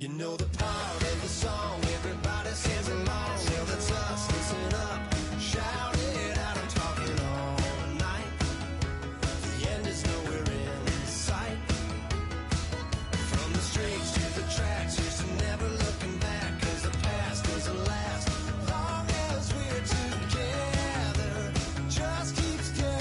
You know the part of the song, everybody sings along. Well, that's us, listen up, shout it out, I'm talking all night. The end is nowhere in sight. From the streets to the tracks, here's to never looking back, cause the past doesn't last. Long as we're together, just keeps getting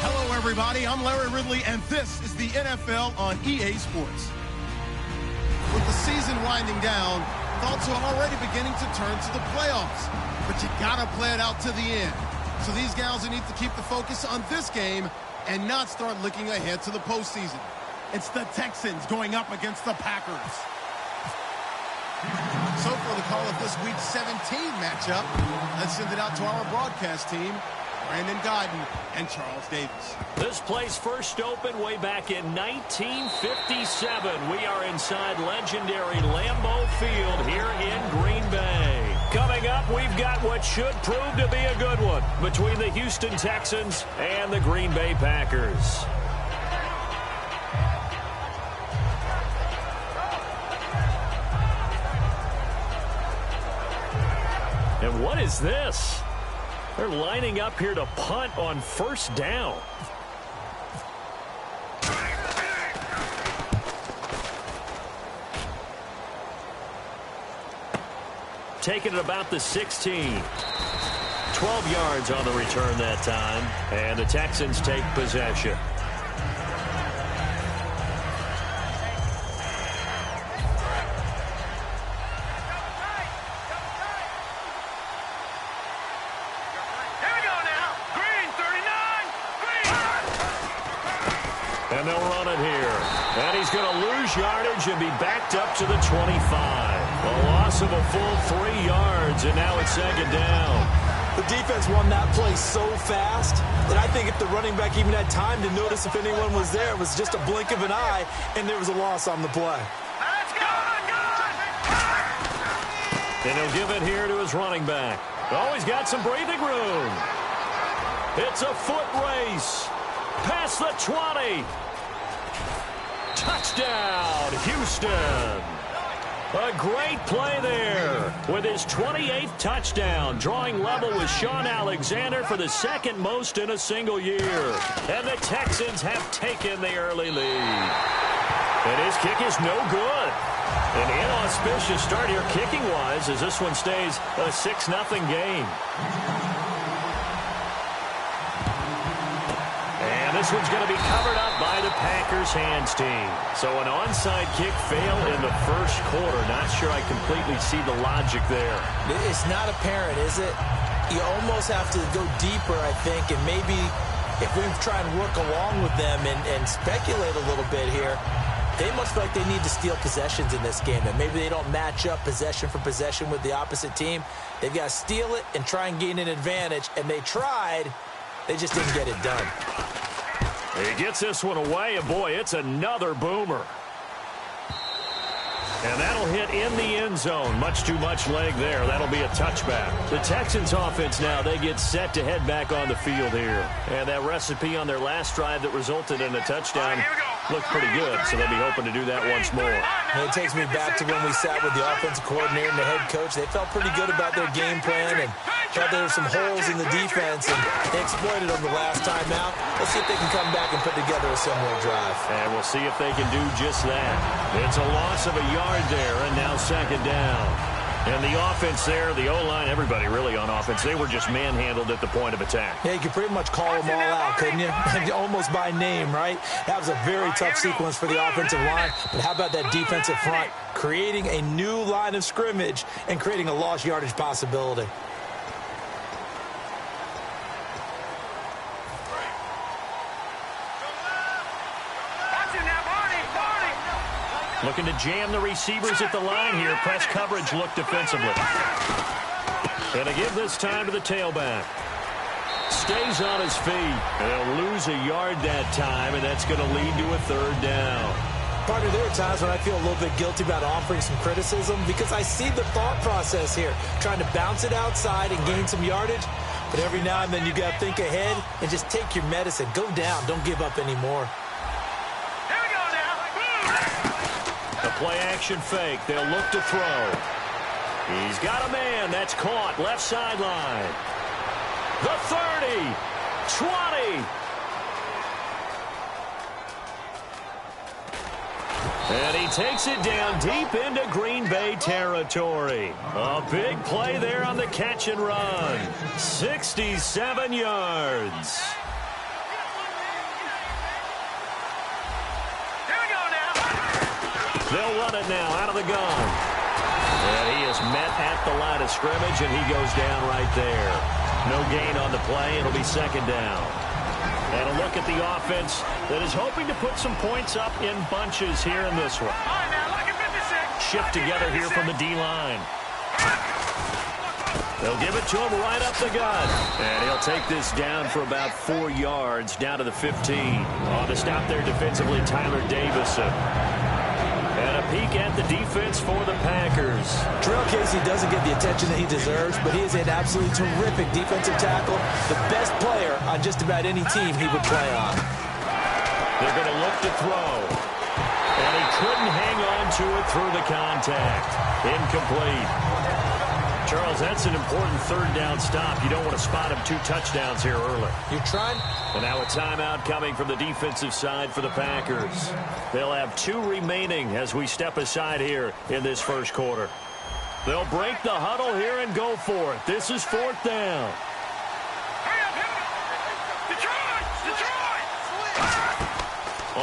Hello, everybody. I'm Larry Ridley, and this is the NFL on EA Sports. With the season winding down, thoughts are already beginning to turn to the playoffs. But you gotta play it out to the end. So these guys need to keep the focus on this game and not start looking ahead to the postseason. It's the Texans going up against the Packers. So for the call of this week's 17 matchup, let's send it out to our broadcast team, Brandon Godden and Charles Davis. This place first opened way back in 1957. We are inside legendary Lambeau Field here in Green Bay. Coming up, we've got what should prove to be a good one between the Houston Texans and the Green Bay Packers. And what is this? They're lining up here to punt on first down. Taking it about the 16. 12 yards on the return that time. And the Texans take possession. And they'll run it here. And he's going to lose yardage and be backed up to the 25. A loss of a full 3 yards, and now it's second down. The defense won that play so fast that I think if the running back even had time to notice if anyone was there, it was just a blink of an eye, and there was a loss on the play. Let's go! And he'll give it here to his running back. Oh, he's got some breathing room. It's a foot race. Past the 20. Touchdown, Houston. A great play there with his 28th touchdown, drawing level with Sean Alexander for the second most in a single year. And the Texans have taken the early lead. And his kick is no good. An inauspicious start here kicking-wise as this one stays a 6-0 game. And this one's going to be covered up by the Packers hands team. So an onside kick fail in the first quarter. Not sure I completely see the logic there. It's not apparent, is it? You almost have to go deeper, I think, and maybe if we try and work along with them and speculate a little bit here, they must feel like they need to steal possessions in this game, and maybe they don't match up possession for possession with the opposite team. They've got to steal it and try and gain an advantage, and they tried. They just didn't get it done. He gets this one away, and boy, it's another boomer. And that'll hit in the end zone. Much too much leg there. That'll be a touchback. The Texans offense now, they get set to head back on the field here. And that recipe on their last drive that resulted in a touchdown looked pretty good, so they'll be hoping to do that once more. And it takes me back to when we sat with the offensive coordinator and the head coach. They felt pretty good about their game plan and thought there were some holes in the defense, and they exploited them the last time out. Let's see if they can come back and put together a similar drive. And we'll see if they can do just that. It's a loss of a yard there, and now second down. And the offense there, the O-line, everybody really on offense, they were just manhandled at the point of attack. Yeah, you could pretty much call them all out, couldn't you? Almost by name, right? That was a very tough sequence for the offensive line. But how about that defensive front? Creating a new line of scrimmage and creating a lost yardage possibility. Looking to jam the receivers at the line here. Press coverage look defensively. And to give this time to the tailback. Stays on his feet. And he'll lose a yard that time, and that's going to lead to a third down. Partner, there are times when I feel a little bit guilty about offering some criticism because I see the thought process here, trying to bounce it outside and gain some yardage. But every now and then you got to think ahead and just take your medicine. Go down. Don't give up anymore. Here we go now. The play-action fake. They'll look to throw. He's got a man. That's caught. Left sideline. The 30. 20. And he takes it down deep into Green Bay territory. A big play there on the catch and run. 67 yards. Here we go now. They'll run it now out of the gun. And he is met at the line of scrimmage, and he goes down right there. No gain on the play. It'll be second down. And a look at the offense that is hoping to put some points up in bunches here in this one. All right, now, look at 56. Shift together here from the D-line. They'll give it to him right up the gut. And he'll take this down for about 4 yards, down to the 15. On the stop there defensively, Tyler Davison. And a peek at the defense for the Packers. Terrell Casey doesn't get the attention that he deserves, but he is an absolutely terrific defensive tackle, the best player on just about any team he would play on. They're going to look to throw. And he couldn't hang on to it through the contact. Incomplete. Charles, that's an important third down stop. You don't want to spot him 2 touchdowns here early. You're trying. And now a timeout coming from the defensive side for the Packers. They'll have 2 remaining as we step aside here in this first quarter. They'll break the huddle here and go for it. This is 4th down. Hurry up, Detroit! Detroit!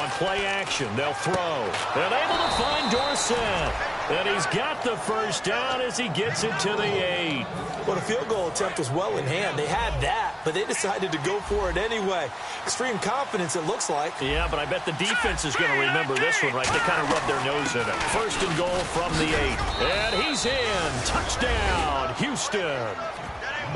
On play action, they'll throw. They're able to find Dorsett. And he's got the first down as he gets it to the 8. Well, the field goal attempt was well in hand. They had that, but they decided to go for it anyway. Extreme confidence, it looks like. Yeah, but I bet the defense is going to remember this one, right? They kind of rubbed their nose in it. First and goal from the 8. And he's in. Touchdown, Houston.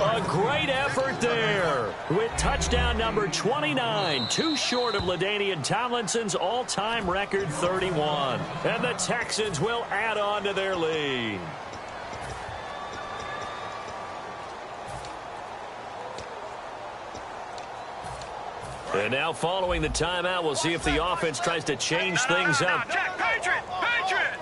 A great effort there with touchdown number 29, 2 short of LaDainian Tomlinson's all-time record 31. And the Texans will add on to their lead. And now following the timeout, we'll see if the offense tries to change things up. Jack, Patriot! Patriot!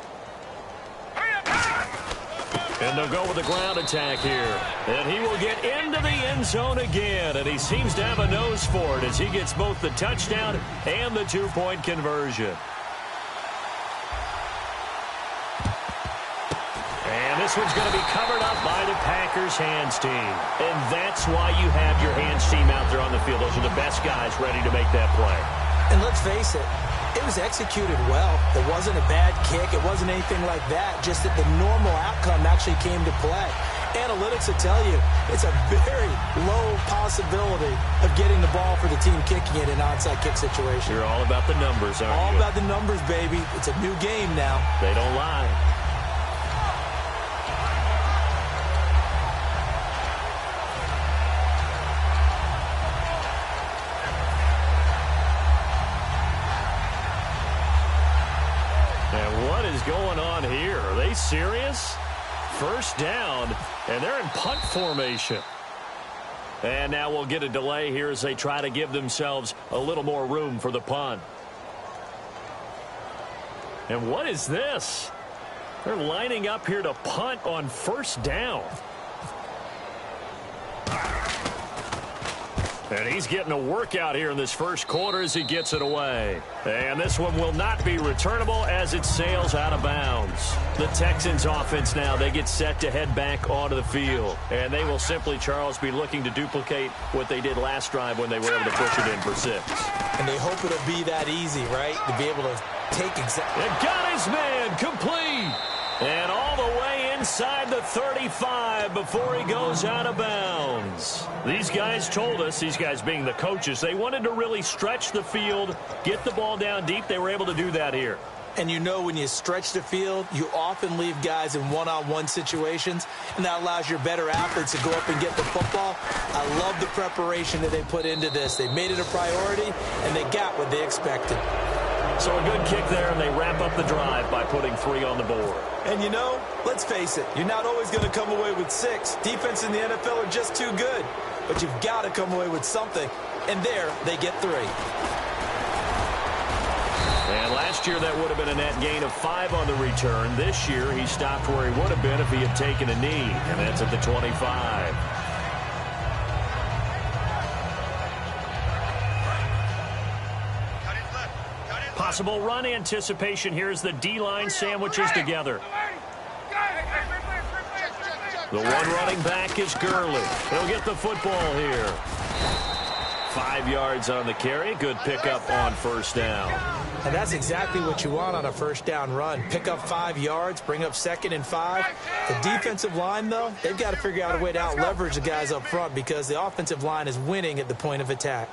Hurry up, And they'll go with a ground attack here. And he will get into the end zone again. And he seems to have a nose for it as he gets both the touchdown and the 2-point conversion. And this one's going to be covered up by the Packers hands team. And that's why you have your hands team out there on the field. Those are the best guys ready to make that play. And let's face it, it was executed well. It wasn't a bad kick. It wasn't anything like that. Just that the normal outcome actually came to play. Analytics will tell you it's a very low possibility of getting the ball for the team kicking it in an onside kick situation. You're all about the numbers, aren't you? All about the numbers, baby. It's a new game now. They don't lie. Going on here? Are they serious? First down, and they're in punt formation. And now we'll get a delay here as they try to give themselves a little more room for the punt. And what is this? They're lining up here to punt on first down. And he's getting a workout here in this first quarter as he gets it away. And this one will not be returnable as it sails out of bounds. The Texans offense now, they get set to head back onto the field. And they will simply, Charles, be looking to duplicate what they did last drive when they were able to push it in for 6. And they hope it'll be that easy, right? To be able to take exactly. And got his man complete. And all the way inside the 35 before he goes out of bounds. These guys told us, these guys being the coaches, they wanted to really stretch the field, get the ball down deep. They were able to do that here. And you know when you stretch the field, you often leave guys in one-on-one situations, and that allows your better athletes to go up and get the football. I love the preparation that they put into this. They made it a priority, and they got what they expected. So a good kick there, and they wrap up the drive by putting 3 on the board. And you know, let's face it, you're not always going to come away with 6. Defense in the NFL are just too good. but you've got to come away with something. And there, they get 3. And last year, that would have been a net gain of 5 on the return. This year, he stopped where he would have been if he had taken a knee, and that's at the 25. Possible run anticipation here as the D-line sandwiches together. The one running back is Gurley. He'll get the football here. 5 yards on the carry. Good pickup on first down. And that's exactly what you want on a first down run. Pick up 5 yards, bring up 2nd and 5. The defensive line, though, they've got to figure out a way to out-leverage the guys up front because the offensive line is winning at the point of attack.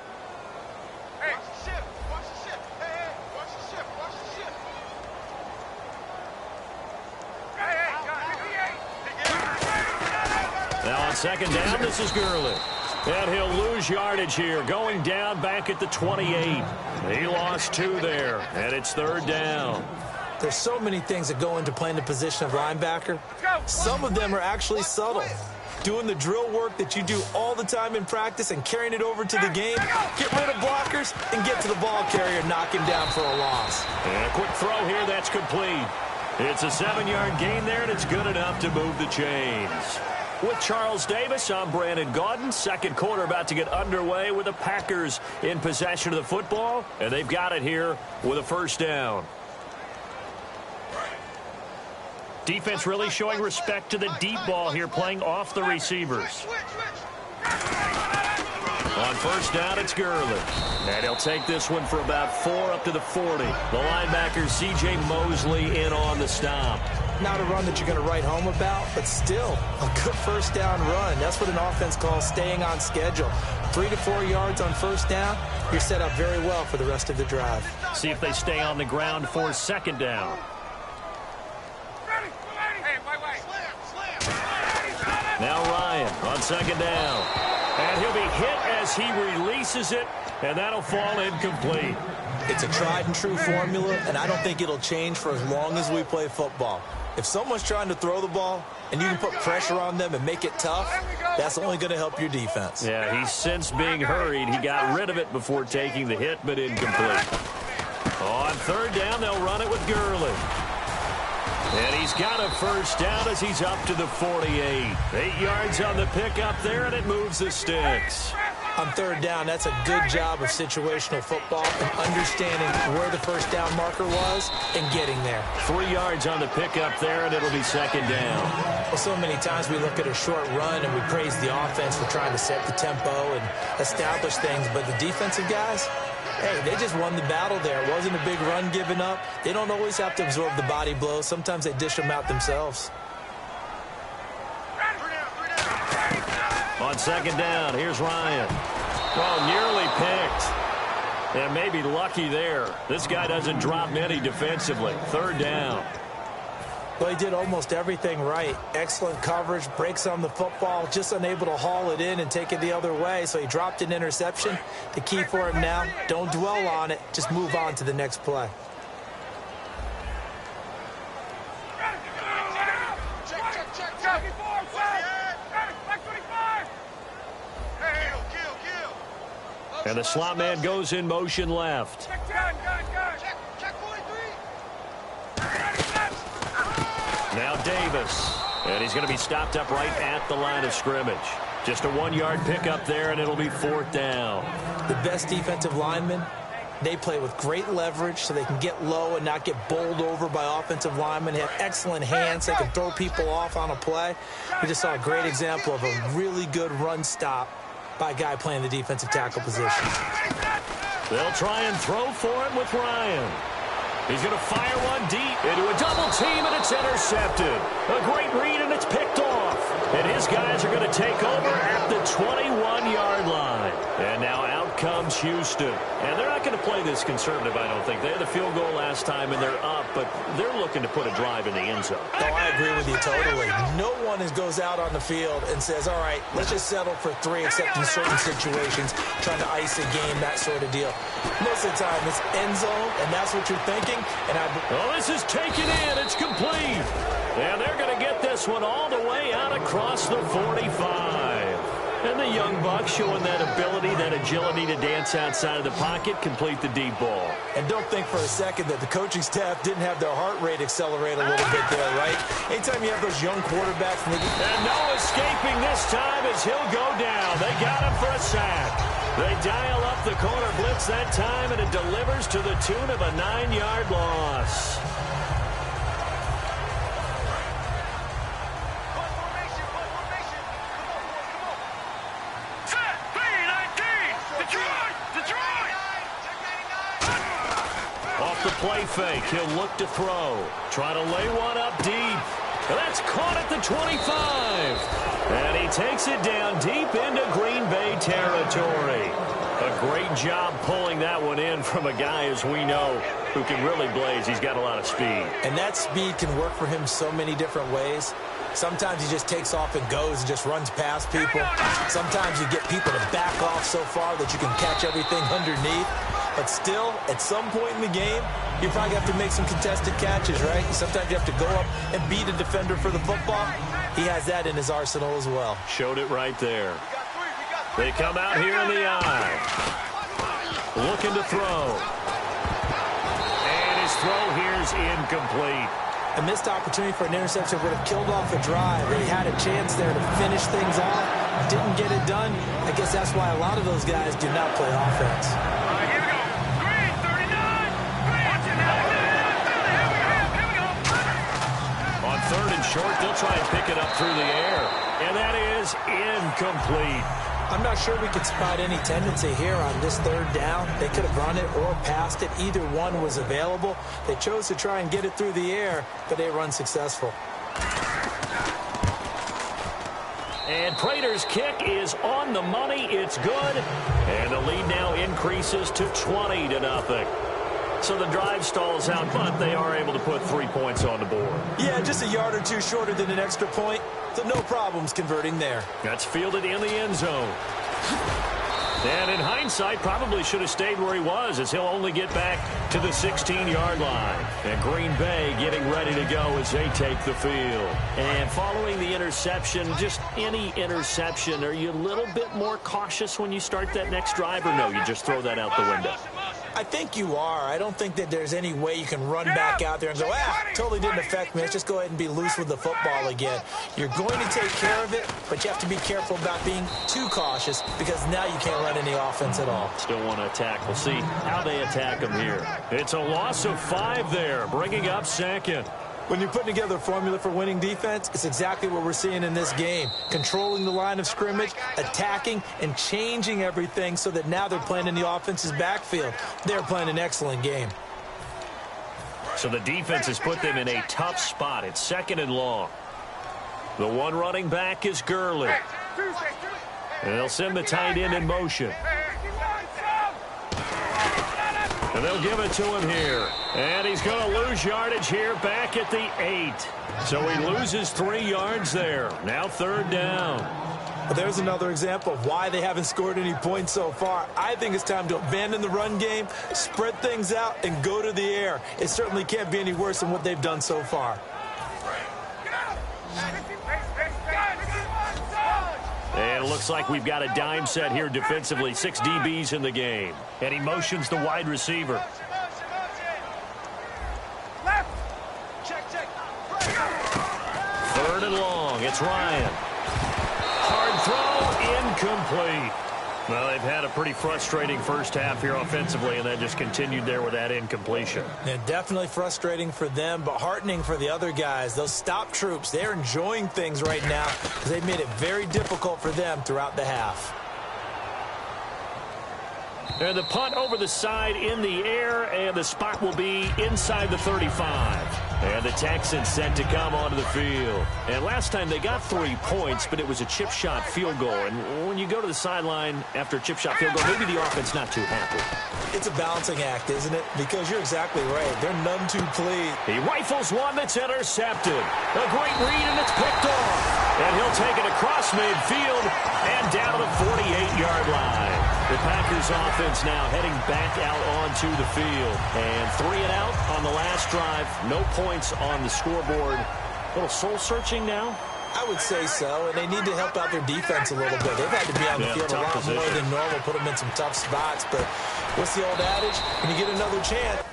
Now on second down, this is Gurley. And he'll lose yardage here, going down back at the 28. He lost 2 there, and it's 3rd down. There's so many things that go into playing the position of linebacker. Some of them are actually subtle. Doing the drill work that you do all the time in practice and carrying it over to the game. Get rid of blockers and get to the ball carrier, knock him down for a loss. And a quick throw here, that's complete. It's a 7-yard gain there, and it's good enough to move the chains. With Charles Davis, I'm Brandon Gaudin. Second quarter about to get underway with the Packers in possession of the football, and they've got it here with a first down. Defense really showing respect to the deep ball here, playing off the receivers. On first down, it's Gurley. And he'll take this one for about 4 up to the 40. The linebacker, C.J. Mosley, in on the stop. Not a run that you're going to write home about, but still a good first down run. That's what an offense calls staying on schedule. 3 to 4 yards on first down, you're set up very well for the rest of the drive. See if they stay on the ground for second down. Now Ryan on second down. And he'll be hit as he releases it, and that'll fall incomplete. It's a tried and true formula, and I don't think it'll change for as long as we play football. If someone's trying to throw the ball and you can put pressure on them and make it tough, that's only going to help your defense. Yeah, he's since being hurried. He got rid of it before taking the hit, but incomplete. On third down, they'll run it with Gurley. And he's got a first down as he's up to the 48. 8 yards on the pickup there, and it moves the sticks. On third down, that's a good job of situational football and understanding where the first down marker was and getting there. 3 yards on the pickup there, and it'll be second down. Well, so many times we look at a short run and we praise the offense for trying to set the tempo and establish things, but the defensive guys, hey, they just won the battle there. It wasn't a big run given up. They don't always have to absorb the body blows. Sometimes they dish them out themselves. On second down, here's Ryan. Well, nearly picked. And maybe lucky there. This guy doesn't drop many defensively. Third down. Well, he did almost everything right. Excellent coverage, breaks on the football, just unable to haul it in and take it the other way, so he dropped an interception. The key for him now, don't dwell on it, just move on to the next play. And the slot man goes in motion left. Now Davis. And he's going to be stopped up right at the line of scrimmage. Just a 1-yard pickup there, and it'll be fourth down. The best defensive linemen, they play with great leverage so they can get low and not get bowled over by offensive linemen. They have excellent hands. They can throw people off on a play. We just saw a great example of a really good run stop by a guy playing the defensive tackle position. They'll try and throw for him with Ryan. He's going to fire one deep into a double team, and it's intercepted. A great read, and it's picked off. And his guys are going to take over at the 21-yard line. And now out comes Houston. And they're not going to play this conservative, I don't think. They had the field goal last time, and they're up, but they're looking to put a drive in the end zone. Oh, I agree with you totally. No one goes out on the field and says, all right, let's just settle for 3, except in certain situations, trying to ice a game, that sort of deal. Most of the time, it's end zone, and that's what you're thinking. Oh, this is taken in. It's complete. And they're going to get this one all the way out across the 45. And the young buck showing that ability, that agility to dance outside of the pocket, complete the deep ball. And don't think for a second that the coaching staff didn't have their heart rate accelerate a little bit there, right? Anytime you have those young quarterbacks. And no escaping this time as he'll go down. They got him for a sack. They dial up the corner blitz that time, and it delivers to the tune of a 9-yard loss. Off the play fake, he'll look to throw. Try to lay one up deep. That's caught at the 25. And he takes it down deep into Green Bay territory. A great job pulling that one in from a guy, as we know, who can really blaze. He's got a lot of speed. And that speed can work for him so many different ways. Sometimes he just takes off and goes and just runs past people. Sometimes you get people to back off so far that you can catch everything underneath. But still, at some point in the game, you probably have to make some contested catches, right? Sometimes you have to go up and beat a defender for the football. He has that in his arsenal as well. Showed it right there. They come out here in the eye. Looking to throw. And his throw here's incomplete. A missed opportunity for an interception would have killed off a drive. They had a chance there to finish things off. Didn't get it done. I guess that's why a lot of those guys do not play offense. Here we go. Green, 39. Watch it now. Here we go. On third and short, they'll try and pick it up through the air. And that is incomplete. I'm not sure we could spot any tendency here on this third down. They could have run it or passed it. Either one was available. They chose to try and get it through the air, but they were unsuccessful. And Prater's kick is on the money. It's good. And the lead now increases to 20-0. So the drive stalls out, but they are able to put 3 points on the board. Yeah, just a yard or two shorter than an extra point. So no problems converting there. That's fielded in the end zone. And in hindsight, probably should have stayed where he was, as he'll only get back to the 16-yard line. And Green Bay getting ready to go as they take the field. And following the interception, just any interception, are you a little bit more cautious when you start that next drive, or no, you just throw that out the window? I think you are. I don't think that there's any way you can run back out there and go, totally didn't affect me. Let's just go ahead and be loose with the football again. You're going to take care of it, but you have to be careful about being too cautious, because now you can't run any offense at all. Still want to attack. We'll see how they attack them here. It's a loss of 5 there, bringing up second. When you're putting together a formula for winning defense, it's exactly what we're seeing in this game. Controlling the line of scrimmage, attacking, and changing everything so that now they're playing in the offense's backfield. They're playing an excellent game. So the defense has put them in a tough spot. It's 2nd and long. The one running back is Gurley. And they'll send the tight end in motion. And they'll give it to him here. And he's going to lose yardage here back at the 8. So he loses 3 yards there. Now 3rd down. Well, there's another example of why they haven't scored any points so far. I think it's time to abandon the run game, spread things out, and go to the air. It certainly can't be any worse than what they've done so far. And it looks like we've got a dime set here defensively. 6 DBs in the game. And he motions the wide receiver. Third and long. It's Ryan. Hard throw, incomplete. Well, they've had a pretty frustrating first half here offensively, and that just continued there with that incompletion. And definitely frustrating for them, but heartening for the other guys. Those stop troops, they're enjoying things right now because they've made it very difficult for them throughout the half. And the punt over the side in the air, and the spot will be inside the 35. And the Texans set to come onto the field. And last time they got 3 points, but it was a chip shot field goal. And when you go to the sideline after a chip shot field goal, maybe the offense not too happy. It's a balancing act, isn't it? Because you're exactly right. They're none too pleased. He rifles one that's intercepted. A great read, and it's picked off. And he'll take it across midfield and down to the 48-yard line. The Packers offense now heading back out onto the field. And 3 and out on the last drive. No points on the scoreboard. A little soul-searching now. I would say so, and they need to help out their defense a little bit. They've had to be on the field a lot more than normal, put them in some tough spots. But what's the old adage? When you get another chance,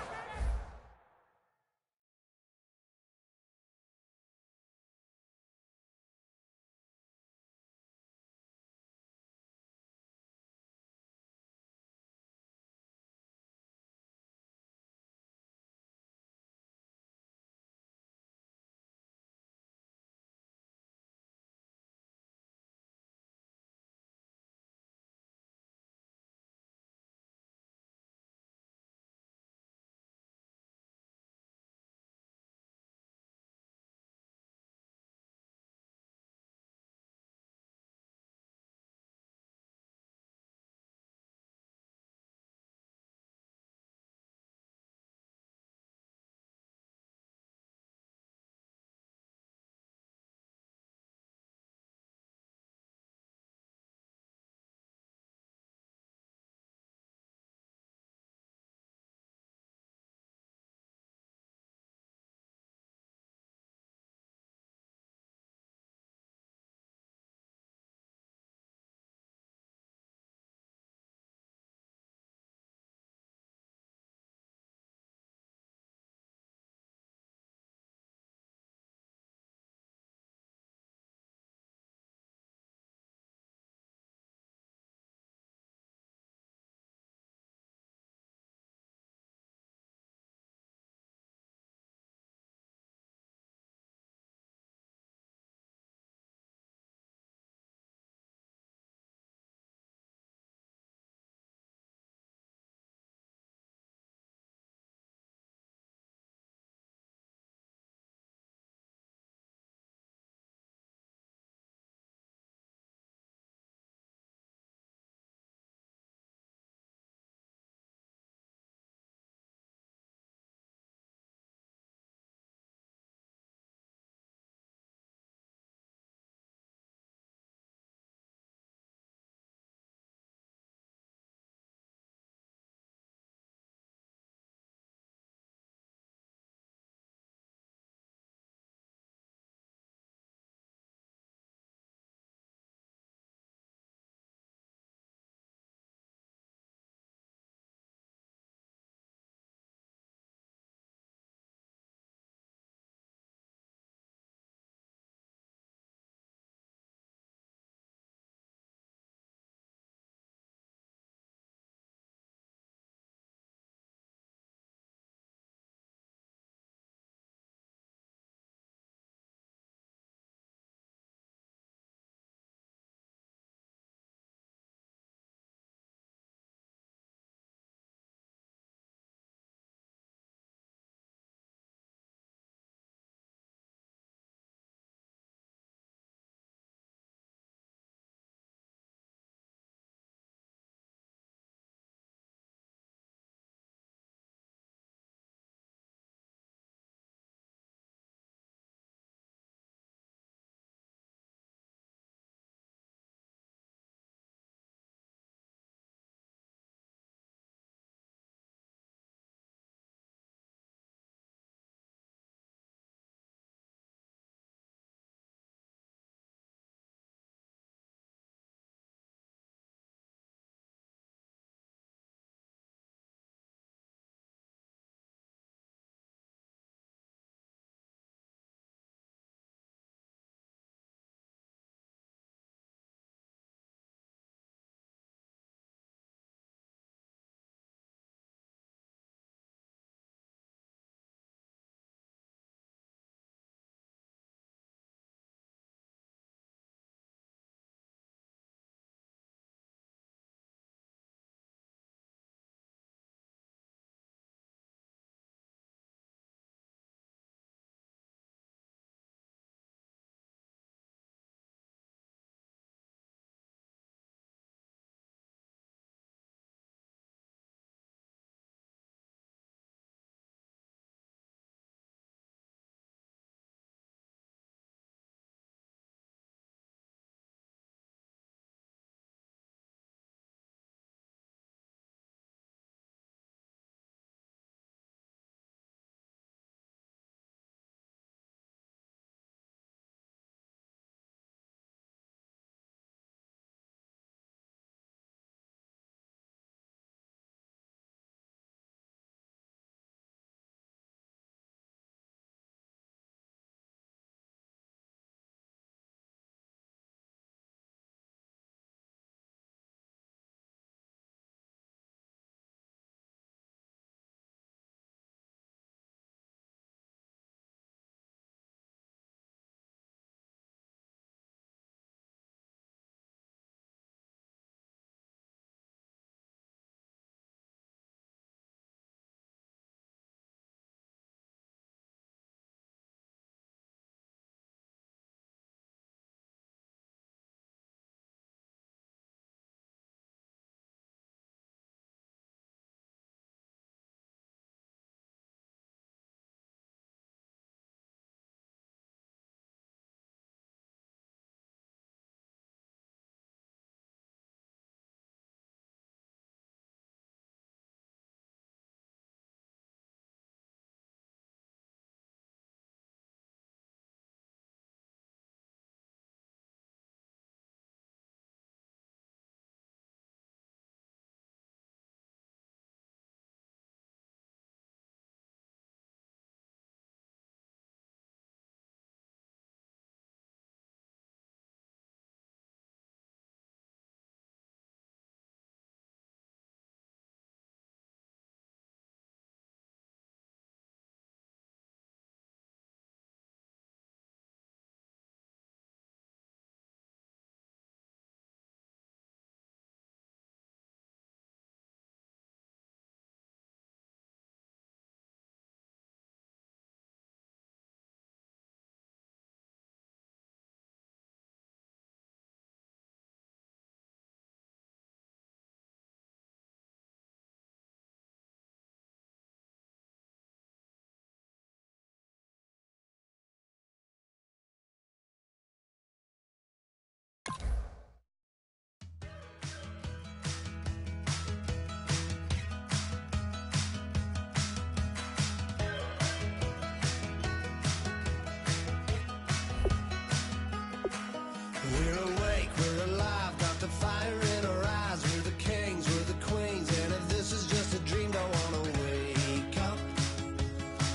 We're awake, we're alive, got the fire in our eyes. We're the kings, we're the queens, and if this is just a dream, don't wanna wake up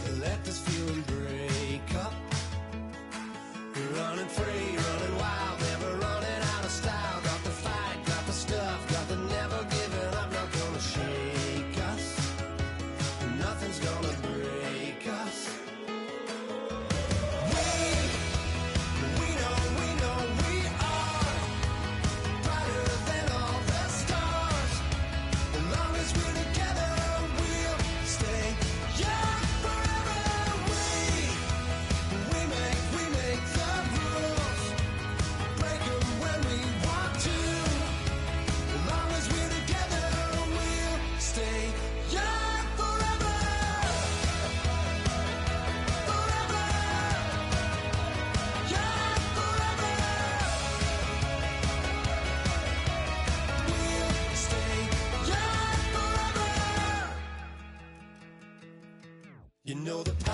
and let this feeling break up. We're running free, running wild, never running out of style. Got the fight, got the stuff, got the never giving up. Not gonna shake us, nothing's gonna break us. You know the